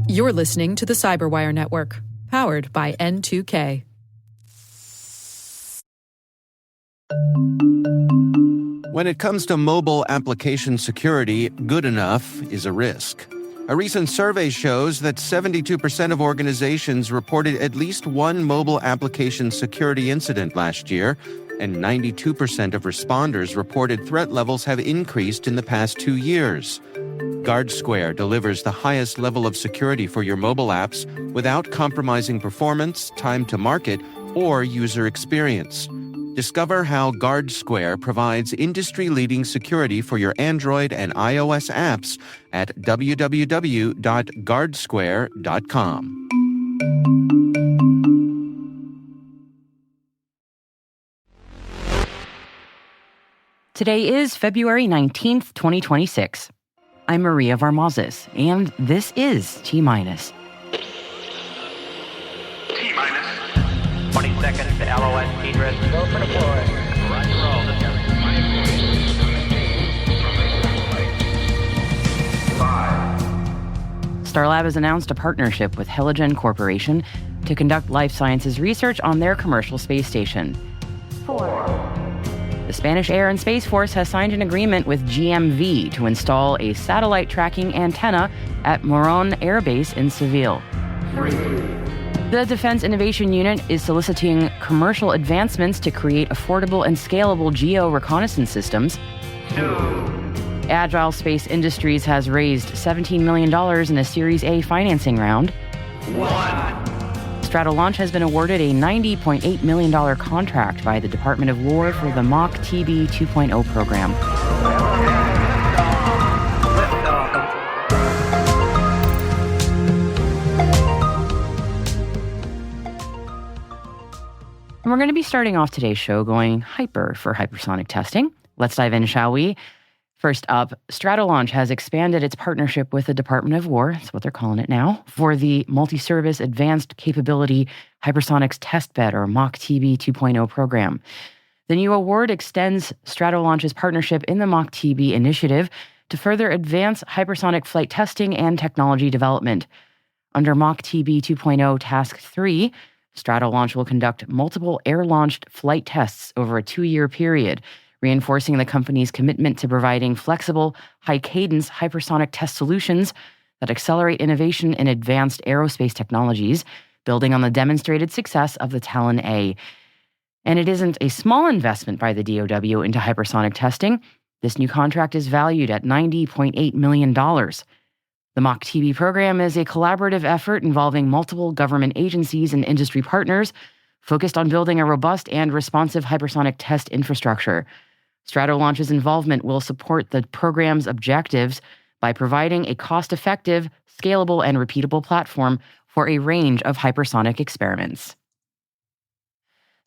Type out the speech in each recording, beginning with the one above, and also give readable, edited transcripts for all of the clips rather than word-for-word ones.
You're listening to the Cyberwire Network, powered by N2K. When it comes to mobile application security, good enough is a risk. A recent survey shows that 72% of organizations reported at least one mobile application security incident last year, and 92% of responders reported threat levels have increased in the past 2 years. GuardSquare delivers the highest level of security for your mobile apps without compromising performance, time to market, or user experience. Discover how GuardSquare provides industry-leading security for your Android and iOS apps at www.guardsquare.com. Today is February 19th, 2026. I'm Maria Varmazes, and this is T-Minus. T-Minus. 20 seconds to LOS egress. Go for deploy. Rock and roll. Starlab has announced a partnership with Heligen Corporation to conduct life sciences research on their commercial space station. 4. The Spanish Air and Space Force has signed an agreement with GMV to install a satellite tracking antenna at Morón Air Base in Seville. 3. The Defense Innovation Unit is soliciting commercial advancements to create affordable and scalable geo-reconnaissance systems. 2. Agile Space Industries has raised $17 million in a Series A financing round. 1. Stratolaunch has been awarded a $90.8 million contract by the Department of War for the MACH-TB 2.0 program. And we're going to be starting off today's show going hyper for hypersonic testing. Let's dive in, shall we? First up, Stratolaunch has expanded its partnership with the Department of War, that's what they're calling it now, for the Multi-Service Advanced Capability Hypersonics Testbed, or MACH-TB 2.0 program. The new award extends Stratolaunch's partnership in the MACH-TB initiative to further advance hypersonic flight testing and technology development. Under MACH-TB 2.0 Task 3, Stratolaunch will conduct multiple air-launched flight tests over a 2-year period, reinforcing the company's commitment to providing flexible, high-cadence hypersonic test solutions that accelerate innovation in advanced aerospace technologies, building on the demonstrated success of the Talon A. And it isn't a small investment by the DoW into hypersonic testing. This new contract is valued at $90.8 million. The MACH-TB program is a collaborative effort involving multiple government agencies and industry partners focused on building a robust and responsive hypersonic test infrastructure. Stratolaunch's involvement will support the program's objectives by providing a cost-effective, scalable, and repeatable platform for a range of hypersonic experiments.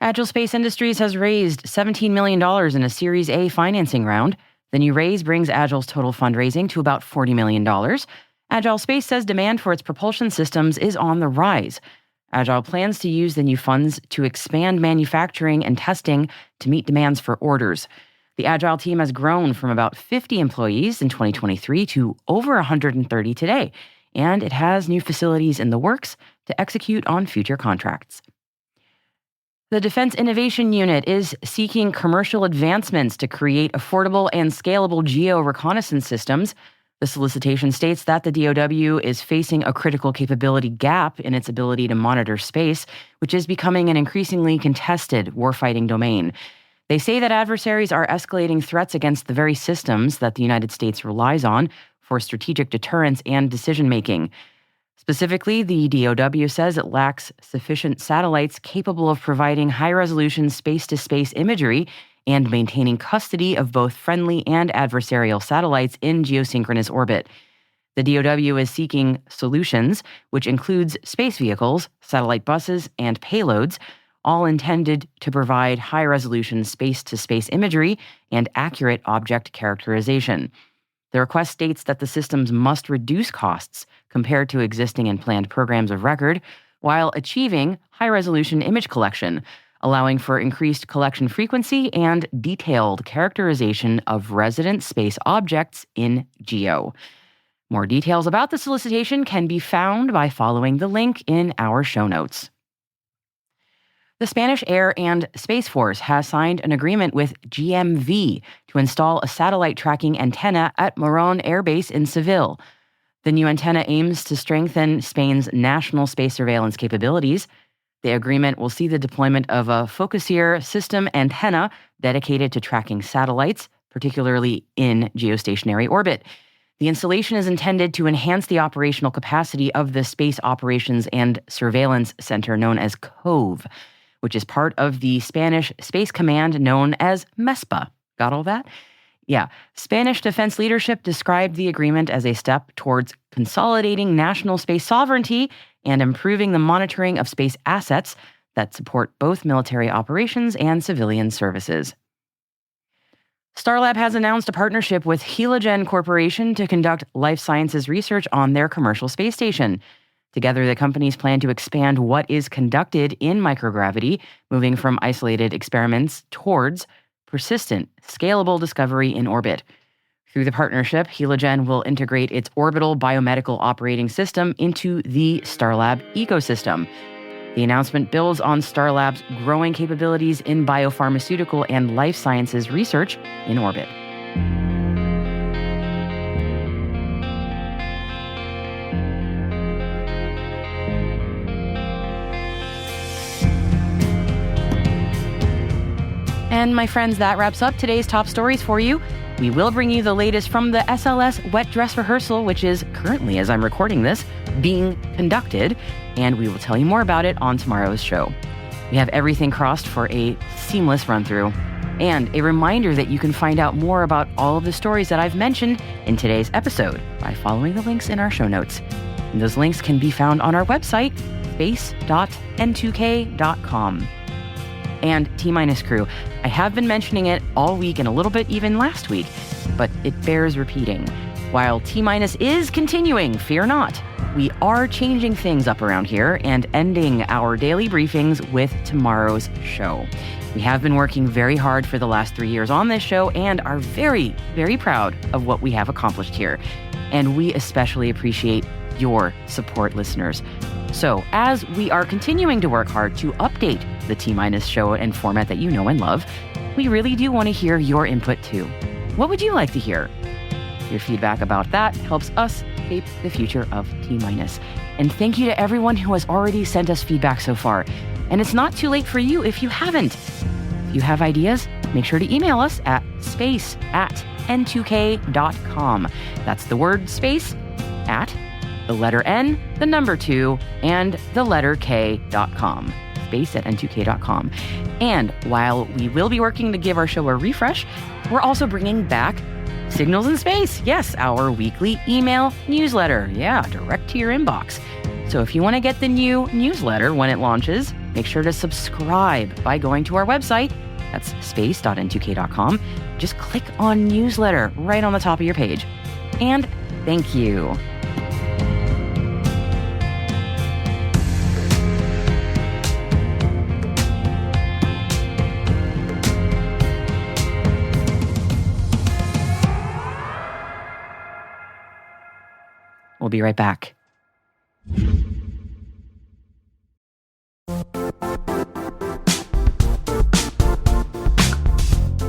Agile Space Industries has raised $17 million in a Series A financing round. The new raise brings Agile's total fundraising to about $40 million. Agile Space says demand for its propulsion systems is on the rise. Agile plans to use the new funds to expand manufacturing and testing to meet demands for orders. The Agile team has grown from about 50 employees in 2023 to over 130 today, and it has new facilities in the works to execute on future contracts. The Defense Innovation Unit is seeking commercial advancements to create affordable and scalable geo-reconnaissance systems. The solicitation states that the DoW is facing a critical capability gap in its ability to monitor space, which is becoming an increasingly contested warfighting domain. They say that adversaries are escalating threats against the very systems that the United States relies on for strategic deterrence and decision-making. Specifically, the DoW says it lacks sufficient satellites capable of providing high-resolution space-to-space imagery and maintaining custody of both friendly and adversarial satellites in geosynchronous orbit. The DoW is seeking solutions, which includes space vehicles, satellite buses, and payloads, all intended to provide high-resolution space-to-space imagery and accurate object characterization. The request states that the systems must reduce costs compared to existing and planned programs of record, while achieving high-resolution image collection, allowing for increased collection frequency and detailed characterization of resident space objects in GEO. More details about the solicitation can be found by following the link in our show notes. The Spanish Air and Space Force has signed an agreement with GMV to install a satellite tracking antenna at Morón Air Base in Seville. The new antenna aims to strengthen Spain's national space surveillance capabilities. The agreement will see the deployment of a Focuseer system antenna dedicated to tracking satellites, particularly in geostationary orbit. The installation is intended to enhance the operational capacity of the Space Operations and Surveillance Center known as COVE, which is part of the Spanish Space Command known as MESPA. Got all that? Yeah. Spanish defense leadership described the agreement as a step towards consolidating national space sovereignty and improving the monitoring of space assets that support both military operations and civilian services. Starlab has announced a partnership with Heligen Corporation to conduct life sciences research on their commercial space station. Together, the companies plan to expand what is conducted in microgravity, moving from isolated experiments towards persistent, scalable discovery in orbit. Through the partnership, Heligen will integrate its Orbital biomedical operating system into the Starlab ecosystem. The announcement builds on Starlab's growing capabilities in biopharmaceutical and life sciences research in orbit. And my friends, that wraps up today's top stories for you. We will bring you the latest from the SLS wet dress rehearsal, which is currently, as I'm recording this, being conducted, and we will tell you more about it on tomorrow's show. We have everything crossed for a seamless run-through, and a reminder that you can find out more about all of the stories that I've mentioned in today's episode by following the links in our show notes. And those links can be found on our website, space.n2k.com. And T-Minus crew, I have been mentioning it all week and a little bit even last week, but it bears repeating. While T-Minus is continuing, fear not, we are changing things up around here and ending our daily briefings with tomorrow's show. We have been working very hard for the last 3 years on this show and are very, very proud of what we have accomplished here. And we especially appreciate your support, listeners. So, as we are continuing to work hard to update the T-Minus show and format that you know and love, we really do want to hear your input too. What would you like to hear? Your feedback about that helps us shape the future of T-Minus. And thank you to everyone who has already sent us feedback so far. And it's not too late for you if you haven't. If you have ideas, make sure to email us at space@n2k.com. That's the word space at the letter N, the number 2, and the letter K.com. Space@n2k.com. And while we will be working to give our show a refresh, we're also bringing back Signals in Space. Yes, our weekly email newsletter. Yeah, direct to your inbox. So if you want to get the new newsletter when it launches, make sure to subscribe by going to our website. That's space.n2k.com. Just click on newsletter right on the top of your page. And thank you. We'll be right back.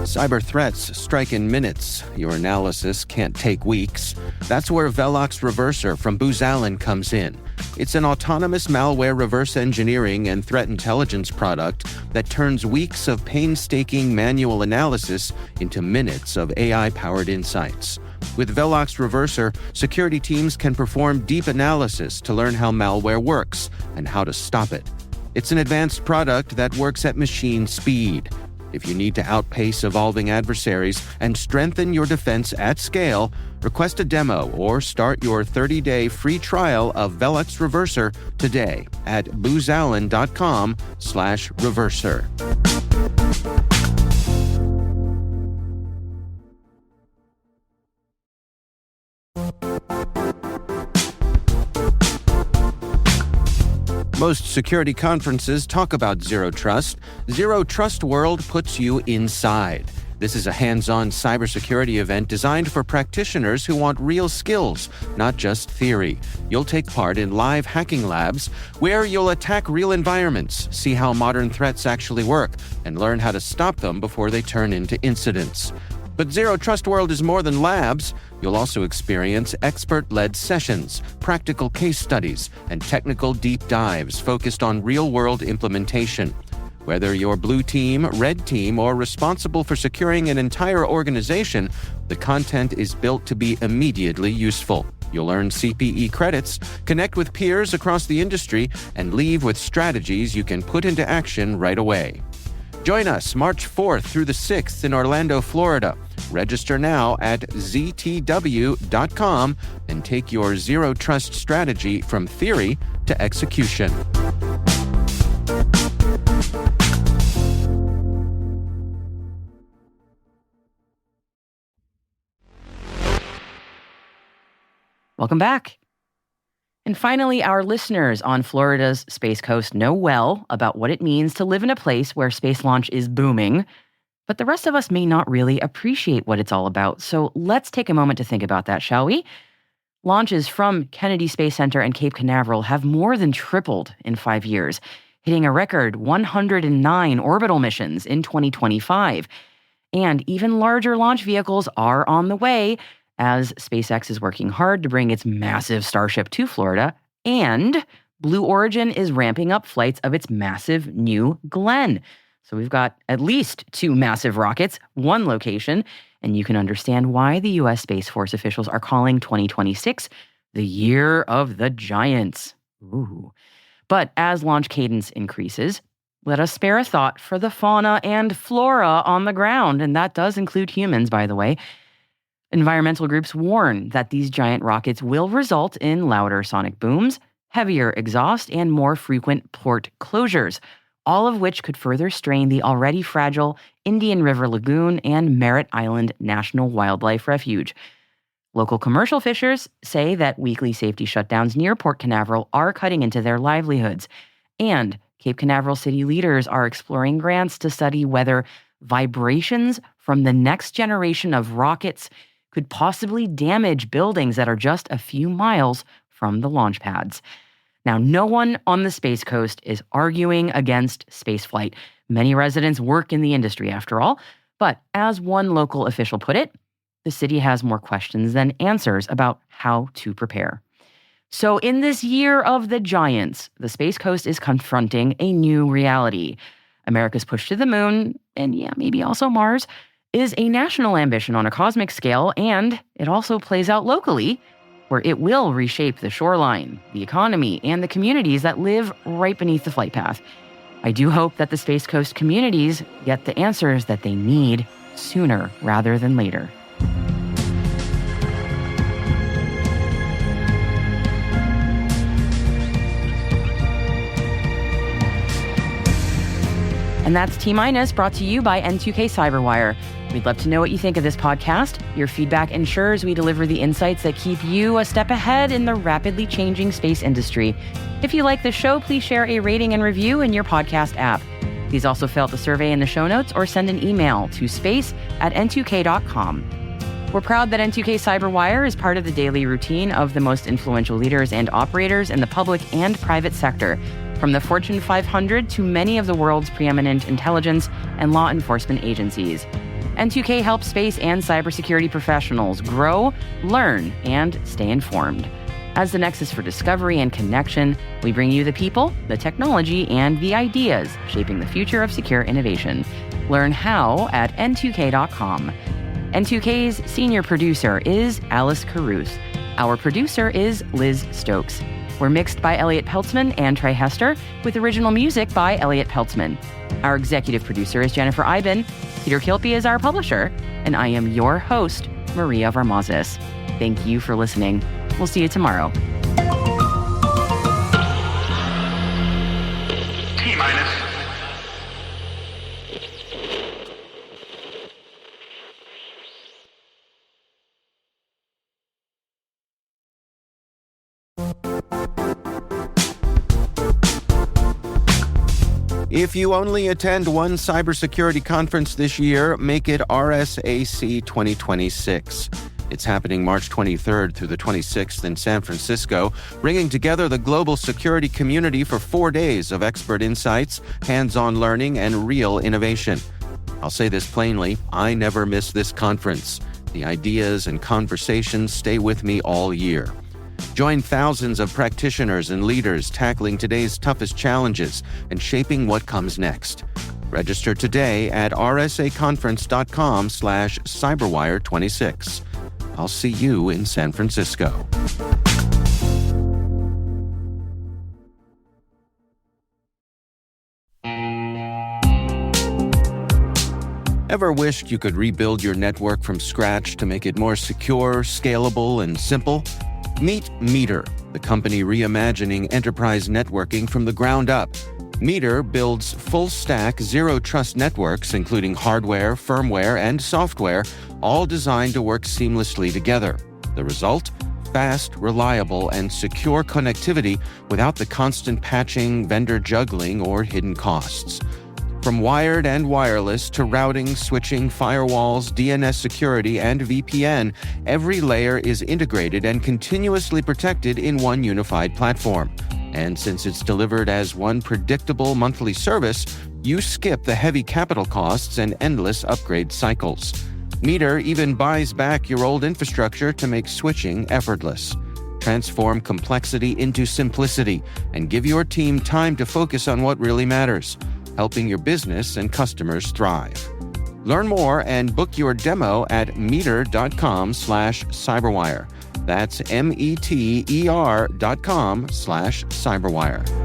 Cyber threats strike in minutes. Your analysis can't take weeks. That's where Velox Reverser from Booz Allen comes in. It's an autonomous malware reverse engineering and threat intelligence product that turns weeks of painstaking manual analysis into minutes of AI-powered insights. With Velox Reverser, security teams can perform deep analysis to learn how malware works and how to stop it. It's an advanced product that works at machine speed. If you need to outpace evolving adversaries and strengthen your defense at scale, request a demo or start your 30-day free trial of Velox Reverser today at boozallen.com/reverser. Most security conferences talk about Zero Trust. Zero Trust World puts you inside. This is a hands-on cybersecurity event designed for practitioners who want real skills, not just theory. You'll take part in live hacking labs where you'll attack real environments, see how modern threats actually work, and learn how to stop them before they turn into incidents. But Zero Trust World is more than labs. You'll also experience expert-led sessions, practical case studies, and technical deep dives focused on real-world implementation. Whether you're blue team, red team, or responsible for securing an entire organization, the content is built to be immediately useful. You'll earn CPE credits, connect with peers across the industry, and leave with strategies you can put into action right away. Join us March 4th through the 6th in Orlando, Florida. Register now at ztw.com and take your Zero Trust strategy from theory to execution. Welcome back. And finally, our listeners on Florida's Space Coast know well about what it means to live in a place where space launch is booming, but the rest of us may not really appreciate what it's all about. So let's take a moment to think about that, shall we? Launches from Kennedy Space Center and Cape Canaveral have more than tripled in 5 years, hitting a record 109 orbital missions in 2025. And even larger launch vehicles are on the way, as SpaceX is working hard to bring its massive Starship to Florida, and Blue Origin is ramping up flights of its massive New Glenn. So we've got at least 2 massive rockets, 1 location, and you can understand why the U.S. Space Force officials are calling 2026 the year of the giants. Ooh. But as launch cadence increases, let us spare a thought for the fauna and flora on the ground, and that does include humans, by the way. Environmental groups warn that these giant rockets will result in louder sonic booms, heavier exhaust, and more frequent port closures, all of which could further strain the already fragile Indian River Lagoon and Merritt Island National Wildlife Refuge. Local commercial fishers say that weekly safety shutdowns near Port Canaveral are cutting into their livelihoods, and Cape Canaveral city leaders are exploring grants to study whether vibrations from the next generation of rockets could possibly damage buildings that are just a few miles from the launch pads. Now, no one on the Space Coast is arguing against spaceflight. Many residents work in the industry, after all. But as one local official put it, the city has more questions than answers about how to prepare. So in this year of the giants, the Space Coast is confronting a new reality. America's push to the moon, and yeah, maybe also Mars, is a national ambition on a cosmic scale, and it also plays out locally, where it will reshape the shoreline, the economy, and the communities that live right beneath the flight path. I do hope that the Space Coast communities get the answers that they need sooner rather than later. And that's T-Minus, brought to you by N2K Cyberwire. We'd love to know what you think of this podcast. Your feedback ensures we deliver the insights that keep you a step ahead in the rapidly changing space industry. If you like the show, please share a rating and review in your podcast app. Please also fill out the survey in the show notes or send an email to space@n2k.com. We're proud that N2K Cyberwire is part of the daily routine of the most influential leaders and operators in the public and private sector, from the Fortune 500 to many of the world's preeminent intelligence and law enforcement agencies. N2K helps space and cybersecurity professionals grow, learn, and stay informed. As the nexus for discovery and connection, we bring you the people, the technology, and the ideas shaping the future of secure innovation. Learn how at n2k.com. N2K's senior producer is Alice Caruth. Our producer is Liz Stokes. We're mixed by Elliot Peltzman and Trey Hester, with original music by Elliot Peltzman. Our executive producer is Jennifer Iben. Peter Kilpie is our publisher, and I am your host, Maria Varmazis. Thank you for listening. We'll see you tomorrow. T-Minus. If you only attend one cybersecurity conference this year, make it RSAC 2026. It's happening March 23rd through the 26th in San Francisco, bringing together the global security community for 4 days of expert insights, hands-on learning, and real innovation. I'll say this plainly, I never miss this conference. The ideas and conversations stay with me all year. Join thousands of practitioners and leaders tackling today's toughest challenges and shaping what comes next. Register today at rsaconference.com/cyberwire26. I'll see you in San Francisco. Ever wished you could rebuild your network from scratch to make it more secure, scalable, and simple? Meet Meter, the company reimagining enterprise networking from the ground up. Meter builds full-stack, zero-trust networks, including hardware, firmware, and software, all designed to work seamlessly together. The result? Fast, reliable, and secure connectivity without the constant patching, vendor juggling, or hidden costs. From wired and wireless to routing, switching, firewalls, DNS security, and VPN, every layer is integrated and continuously protected in one unified platform. And since it's delivered as one predictable monthly service, you skip the heavy capital costs and endless upgrade cycles. Meter even buys back your old infrastructure to make switching effortless. Transform complexity into simplicity and give your team time to focus on what really matters, helping your business and customers thrive. Learn more and book your demo at meter.com/cyberwire. That's METER.com/cyberwire.